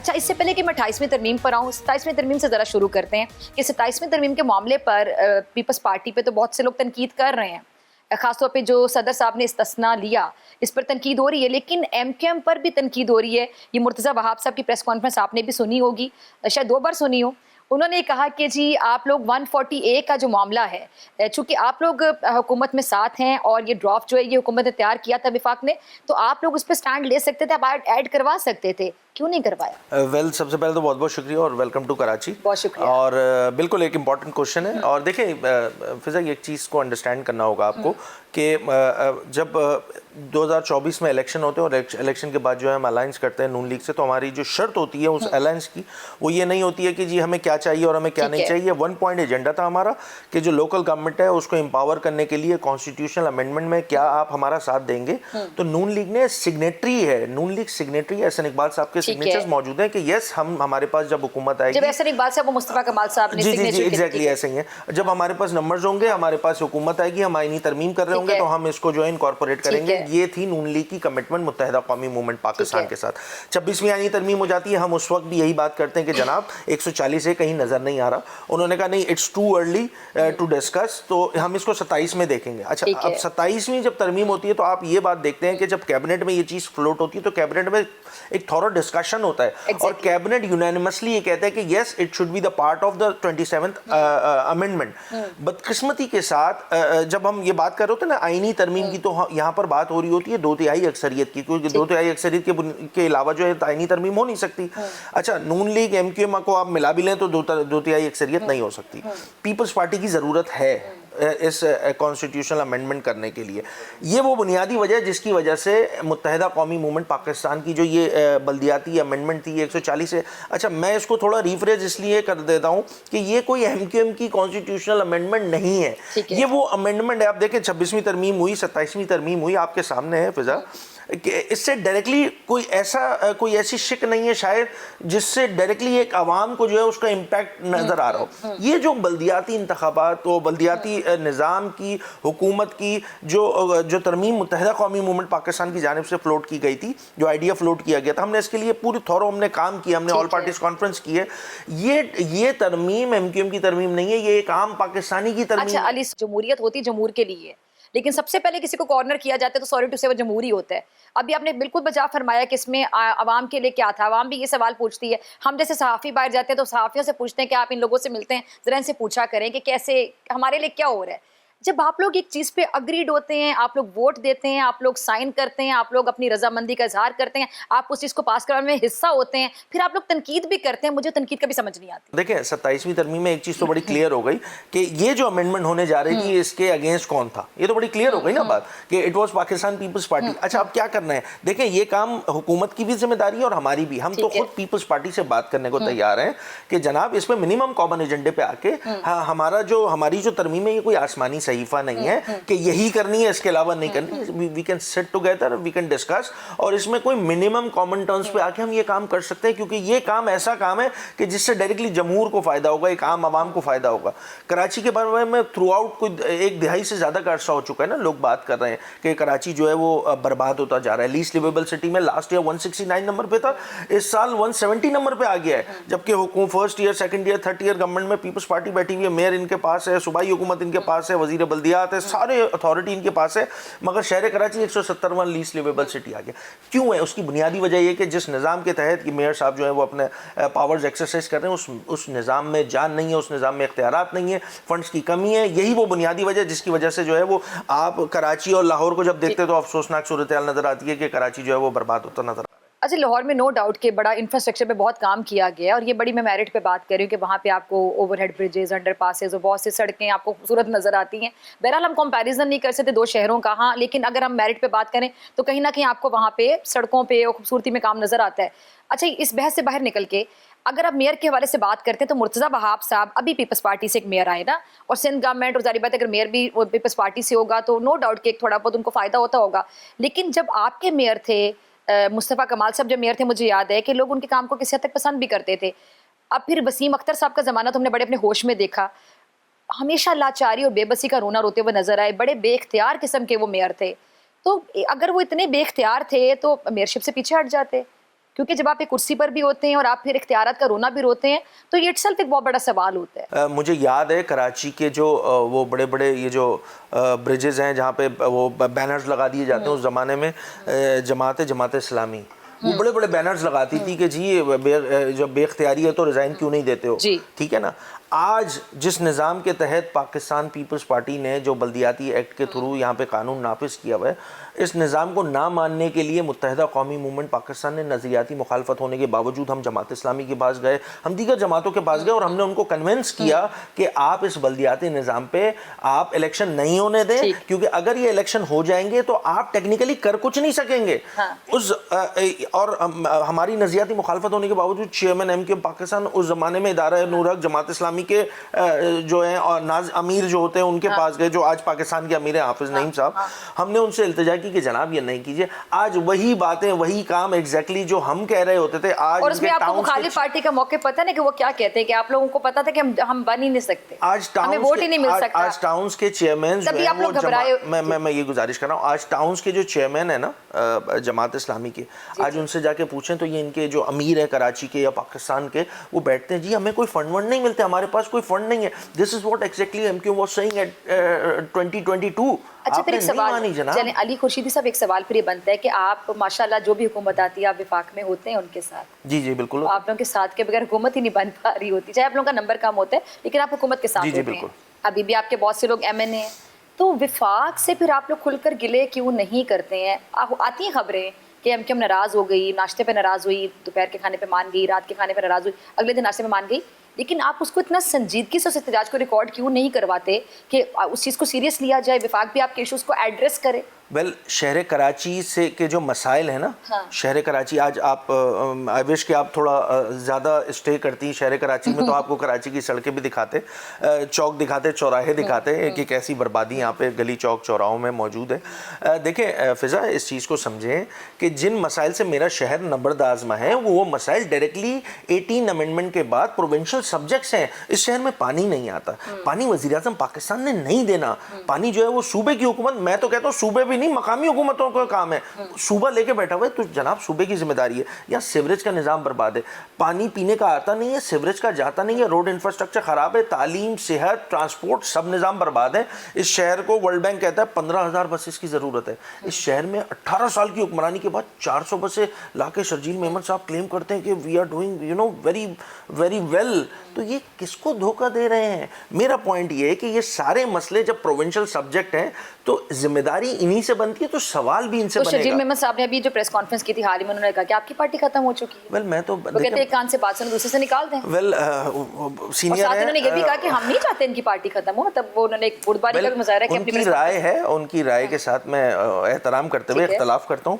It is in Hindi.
अच्छा, इससे पहले कि मैं 28वीं तरमीम पर आऊँ, 27वीं तरमीम से ज़रा शुरू करते हैं कि 27वीं तरमीम के मामले पर पीपल्स पार्टी पे तो बहुत से लोग तनकीद कर रहे हैं। ख़ासतौर पे जो सदर साहब ने इस्तिस्ना लिया, इस पर तनकीद हो रही है, लेकिन एमक्यूएम पर भी तनकीद हो रही है। ये मुर्तज़ा वहाब साहब की प्रेस कॉन्फ्रेंस आपने भी सुनी होगी, शायद 2 बार सुनी हो। उन्होंने कहा कि जी आप लोग 140A का जो मामला है, चूँकि आप लोग हुकूमत में साथ हैं और ये ड्राफ्ट जो है ये हुकूमत ने तैयार किया था विफाक ने, तो आप लोग उस पर स्टैंड ले सकते थे, आप ऐड करवा सकते थे, क्यों नहीं करवाया? वेल सबसे पहले तो बहुत बहुत शुक्रिया और वेलकम टू कराची। बहुत शुक्रिया। और बिल्कुल एक इम्पॉर्टेंट क्वेश्चन है। और देखिए फिजा, एक चीज़ को अंडरस्टैंड करना होगा आपको कि जब 2024 में इलेक्शन होते हैं और इलेक्शन के बाद जो है हम अलायंस करते हैं नून लीग से, तो हमारी जो शर्त होती है उस अलायंस की वो ये नहीं होती है कि जी हमें क्या चाहिए और हमें क्या नहीं चाहिए। 1 पॉइंट एजेंडा था हमारा कि जो लोकल गवर्नमेंट है उसको एम्पावर करने के लिए कॉन्स्टिट्यूशनल अमेंडमेंट में क्या आप हमारा साथ देंगे। तो नून लीग ने सिग्नेटरी है, नून लीग सिग्नेटरी है, एहसन इकबाल साहब के सिग्नेचर्स मौजूद हैं कि यस हम हमारे पास जब हुकूमत आएगी, जब एहसन इकबाल साहब, मुस्तफा कमाल साहब ने जी एग्जैक्टली ऐसे ही है, जब हमारे पास नंबर्स होंगे, हमारे पास हुकूमत आएगी, हम आईनी तरमीम कर रहे होंगे तो हम इसको जो है इनकॉर्पोरेट करेंगे। ये थी नून लीग की कमिटमेंट मुत्तहिदा कौमी मूवमेंट पाकिस्तान के साथ। 26वीं आईनी तरमीम हो जाती है, हम उस वक्त भी यही बात करते हैं कि जनाब 140 है, कहीं नजर नहीं आ रहा। उन्होंने कहा नहीं, it's too early to discuss, तो हम इसको 27 में देखेंगे। अच्छा, अब 27वीं जब तरमीम होती है तो आप ये बात देखते हैं कि जब कैबिनेट में ये चीज़ फ्लोट होती है तो कैबिनेट में एक थॉरो डिस्कशन होता है और कैबिनेट यूनानिमसली ये कहता है कि yes it should be the part of the 27th amendment. बदकिस्मती के साथ जब हम ये बात कर रहे होते हैं ना आईनी तरमीम की, तो यहाँ पर बात हो रही होती है 2/3 अक्सरियत की, क्योंकि 2/3 अक्सरियत के अलावा जो है आईनी तरमीम हो नहीं सकती। अच्छा, नून लीग एमक्यूएम को आप मिला भी लें तो 2/3 अक्सरियत नहीं हो सकती। पीपल्स पार्टी की ज़रूरत है इस कॉन्स्टिट्यूशनल अमेंडमेंट करने के लिए। ये वो बुनियादी वजह है जिसकी वजह से मुत्तहिदा कौमी मूवमेंट पाकिस्तान की जो ये बल्दियाती अमेंडमेंट थी 140 से, अच्छा मैं इसको थोड़ा रिफ्रेश इसलिए कर देता हूँ कि ये कोई एमक्यूएम की कॉन्स्टिट्यूशनल अमेंडमेंट नहीं है, ये वो अमेंडमेंट है। आप देखें 26वीं तरमीम हुई, 27वीं तरमीम हुई, आपके सामने है फिजा, इससे डायरेक्टली कोई ऐसी शिक नहीं है शायद जिससे डायरेक्टली एक आवाम को जो है उसका इम्पैक्ट नज़र आ रहा हो। ये जो बल्दियाती इंतखाबात, तो बल्दियाती निज़ाम की हुकूमत की जो तरमीम मुत्तहिदा कौमी मूवमेंट पाकिस्तान की जानिब से फ्लोट की गई थी, जो आइडिया फ्लोट किया गया था, हमने इसके लिए पूरी थॉरो हमने काम किया, हमने ऑल पार्टीज कॉन्फ्रेंस की है। ये तरमीम एमक्यूएम की तरमीम नहीं है, ये एक आम पाकिस्तानी की तरमीम। अच्छा अली, जमहूरियत होती जमहूर के लिए, लेकिन सबसे पहले किसी को कॉर्नर किया जाता है तो सॉरी टू से वो जमहूरी होता है। अभी आपने बिल्कुल बजा फरमाया कि इसमें आवाम के लिए क्या था। आवाम भी ये सवाल पूछती है, हम जैसे सहाफ़ी बाहर जाते हैं तो सहाफ़ियों से पूछते हैं कि आप इन लोगों से मिलते हैं, ज़रा इनसे पूछा करें कि कैसे हमारे लिए क्या हो रहा है। जब आप लोग एक चीज़ पे अग्रीड होते हैं, आप लोग वोट देते हैं, आप लोग साइन करते हैं, आप लोग अपनी रजामंदी का इजहार करते हैं, आप उस चीज़ को पास कराने में हिस्सा होते हैं, फिर आप लोग तनकीद भी करते हैं, मुझे तनकीद कभी समझ नहीं आती। देखिए 27वीं तरमीम में एक चीज़ तो बड़ी क्लियर हो गई कि ये जो अमेंडमेंट होने जा रही थी इसके अगेंस्ट कौन था, ये तो बड़ी क्लियर हो गई ना बात कि इट वाज पाकिस्तान पीपल्स पार्टी। अच्छा, अब क्या करना है, देखिए ये काम हुकूमत की भी जिम्मेदारी है और हमारी भी। हम तो खुद पीपल्स पार्टी से बात करने को तैयार हैं कि जनाब इसमें मिनिमम कॉमन एजेंडे पे आके हमारी जो तरमीम है ये कोई आसमानी सहीफा नहीं है कि यही करनी है, इसके अलावा नहीं करनी। We can sit together, we can discuss, और इसमें कोई मिनिमम कॉमन टर्म्स पे आके हम ये काम कर सकते हैं, क्योंकि ये काम ऐसा काम है कि जिससे डायरेक्टली जमहूर को फायदा होगा, एक आम आवाम को फायदा होगा। कराची के बारे में थ्रू आउट कोई 1 दिहाई से ज्यादा का अर्सा हो चुका है ना, लोग बात कर रहे हैं कि कराची जो है वो बर्बाद होता जा रहा है। लीस्ट लिवेबल सिटी में लास्ट ईयर 169 नंबर पे था, इस साल 170 नंबर पे आ गया है, जबकि हुकूमत first year, second year, third year government में पीपल्स पार्टी बैठी हुई है, मेयर इनके पास है, सूबाई हुकूमत इनके पास है, वजीर बल्दियात है, सारे अथॉरिटी इनके पास है, मगर शहर कराची 170वां लीस्ट लिवेबल सिटी आ गया। क्यों है? उसकी बुनियादी वजह यह कि जिस निज़ाम के तहत ये मेयर साहब जो है वो अपने पावर्स एक्सरसाइज कर रहे हैं उस निज़ाम में जान नहीं है, उस निज़ाम में इख्तियारात नहीं है, फंड्स की कमी है। यही वो बुनियादी वजह जिसकी वजह से जो है वो आप कराची और लाहौर को जब देखते हैं तो अफसोसनाक सूरत हाल नजर आती है कि कराची जो है वो बर्बाद होता नजर। अच्छा, लाहौर में नो डाउट के बड़ा इंफ्रास्ट्रक्चर पे बहुत काम किया गया है और ये बड़ी मैं मेरिट पे बात कर रही हूँ कि वहाँ पे आपको ओवरहेड ब्रिजेस, अंडर पासेज और बहुत सी सड़कें आपको खूबसूरत नज़र आती हैं। बहरहाल हम कंपैरिजन नहीं कर सकते 2 शहरों का, हाँ, लेकिन अगर हम मेरिट पे बात करें तो कहीं ना कहीं आपको वहाँ पे सड़कों पर और खूबसूरती में काम नज़र आता है। अच्छा, इस बहस से बाहर निकल के अगर आप मेयर के हवाले से बात करते हैं तो मुर्तज़ा वहाब साहब अभी पीपल्स पार्टी से एक मेयर आए ना, और सिंध गवर्नमेंट और जारी बात अगर मेयर भी पीपल्स पार्टी से होगा तो नो डाउट कि थोड़ा बहुत उनको फ़ायदा होता होगा। लेकिन जब आपके मेयर थे मुस्तफ़ा कमाल साहब जब मेयर थे, मुझे याद है कि लोग उनके काम को किसी हद तक पसंद भी करते थे। अब फिर वसीम अख्तर साहब का ज़माना तो हमने बड़े अपने होश में देखा, हमेशा लाचारी और बेबसी का रोना रोते हुए नजर आए, बड़े बेख्तियार किस्म के वो मेयर थे। तो अगर वो इतने बेख्तियार थे तो मेयरशिप से पीछे हट जाते। क्योंकि जब आप एक कुर्सी पर भी होते हैं और आप फिर इख्तियारात का रोना भी रोते हैं, तो ये इटसेल्फ एक बहुत बड़ा सवाल होता है। मुझे याद है कराची के जो वो बड़े बड़े ये जो ब्रिजेस हैं जहाँ पे वो बैनर्स लगा दिए जाते हैं, उस ज़माने में जमात इस्लामी वो बड़े बड़े बैनर्स लगाती थी कि जी जब बेख्तियारी है तो रिज़ाइन क्यों नहीं देते हो, ठीक है ना। आज जिस निज़ाम के तहत पाकिस्तान पीपल्स पार्टी ने जो बल्दियाती एक्ट के थ्रू यहाँ पे कानून नाफिज किया हुआ है, इस निज़ाम को ना मानने के लिए मुत्तहिदा कौमी मूवमेंट पाकिस्तान ने नज़रियाती मुखालफत होने के बावजूद हम जमात इस्लामी के पास गए, हम दीगर जमातों के पास गए और हमने उनको कन्विंस किया कि आप इस बल्दियाती निज़ाम पे आप इलेक्शन नहीं होने दें, क्योंकि अगर ये इलेक्शन हो जाएंगे तो आप टेक्निकली कर कुछ नहीं सकेंगे। और हमारी नज़रियाती मुखालफत होने के बावजूद चेयरमैन MQM पाकिस्तान उस ज़माने में इदारा नूर हक जमात इस्लामी के जो हैं और नाज अमीर जो होते हैं उनके पास गए, जो आज पाकिस्तान के अमीर हैं हाफिज नईम साहब। हमने उनसे इल्तिजा की कि जनाब ये नहीं कीजिए। आज वही बातें वही काम एग्जैक्टली जो हम कह रहे होते थे, आज और उसमें आपको मुखालिफ पार्टी का मौके पता नहीं कि वो क्या कहते हैं कि आप लोगों को पता था कि हम बन ही नहीं सकते, आज हमें वोट ही नहीं मिल सकता। आज टाउन्स के चेयरमैन तभी आप लोग घबराए। मैं ये गुजारिश कर रहा हूँ, आज टाउन्स के जो चेयरमैन है ना जमात इस्लामी के, आज उनसे जाके पूछें तो ये इनके जो अमीर है कराची के या पाकिस्तान के, वो बैठते हैं जी हमें कोई फंड वंड नहीं मिलते, हमारे पास कोई फंड नहीं है। This is what exactly MQM was saying at 2022। अच्छा, फिर एक सवाल चलें अली खुर्शीदी साहब, एक सवाल फिर ये बनता है कि आप माशाल्लाह जो भी हुकूमत आती है आप विफाक में होते हैं उनके साथ। जी जी बिल्कुल। आप लोगों के साथ के बगैर हुकूमत ही नहीं बन पा रही होती, चाहे आप लोगों का नंबर कम होता है लेकिन आप हुकूमत के साथ होते हैं। अभी भी आपके बहुत से लोग MNA हैं, तो विफाक से फिर आप लोग खुलकर गिले क्यों नहीं करते हैं? आती हैं खबरें कि MQM नाराज़ हो गई, नाश्ते पे नाराज़ हुई, दोपहर के खाने पे मान गई, रात के खाने पे नाराज़ हुई, अगले दिन नाश्ते में मान गई, लेकिन आप उसको इतना संजीदगी से उस एहतजाज को रिकॉर्ड क्यों नहीं करवाते कि उस चीज़ को सीरियस लिया जाए, विफाक भी आपके इशूज़ को एड्रेस करे? वेल शहर कराची से के जो मसाइल हैं ना, शहर कराची, आज आप आई विश कि आप थोड़ा ज़्यादा स्टे करती शहर कराची में तो आपको कराची की सड़कें भी दिखाते, चौक दिखाते, चौराहे दिखाते कि कैसी बर्बादी यहाँ पे गली चौक चौराहों में मौजूद है। देखें फ़िज़ा, इस चीज़ को समझें कि जिन मसाइल से मेरा शहर नंबरदाज़मा है वो मसाइल डायरेक्टली 18 अमेंडमेंट के बाद प्रोविंशियल सब्जेक्ट्स हैं। इस शहर में पानी नहीं आता, पानी वज़ीर-ए-आज़म पाकिस्तान ने नहीं देना, पानी जो है वो सूबे की हुकूमत, मैं तो कहता हूँ सूबे भी नहीं मकामी हुकूमतों का काम है, सूबा लेके बैठा हुआ है, तो जनाब सूबे की जिम्मेदारी है। या सीवरेज का निज़ाम बर्बाद है, पानी पीने का आता नहीं है, सीवरेज का जाता नहीं है, रोड इंफ्रास्ट्रक्चर ख़राब है, तालीम, सेहत, ट्रांसपोर्ट सब निज़ाम बर्बाद है। इस शहर को वर्ल्ड बैंक कहता है 15,000 बसेस की ज़रूरत है। इस शहर में 18 साल की हुक्मरानी के बाद 400 बसें लाके शर्जील मेमन साहब क्लेम करते हैं कि we are doing very very well. तो ये किसको धोखा दे रहे हैं? मेरा पॉइंट ये है कि ये सारे मसले जब प्रोविंशियल सब्जेक्ट हैं तो जिम्मेदारी इन्हीं से बनती है, तो सवाल भी इनसे बनेगा। शर्जील मेमन साहब ने अभी जो प्रेस कॉन्फ्रेंस की थी हाल ही में, उन्होंने कहा कि आपकी पार्टी खत्म हो चुकी है। वेल मैं तो कहते हैं एक कान से बात सुनो दूसरे से निकाल दें। वेल सीनियर है, उन्होंने ये भी कहा कि हम नहीं चाहते इनकी पार्टी खत्म हो, तब वो उन्होंने एक बुर्दबारी का भी मुजाहरा किया। उनकी राय है, उनकी राय के साथ मैं एहतराम करते हुए इख्तलाफ करता हूँ।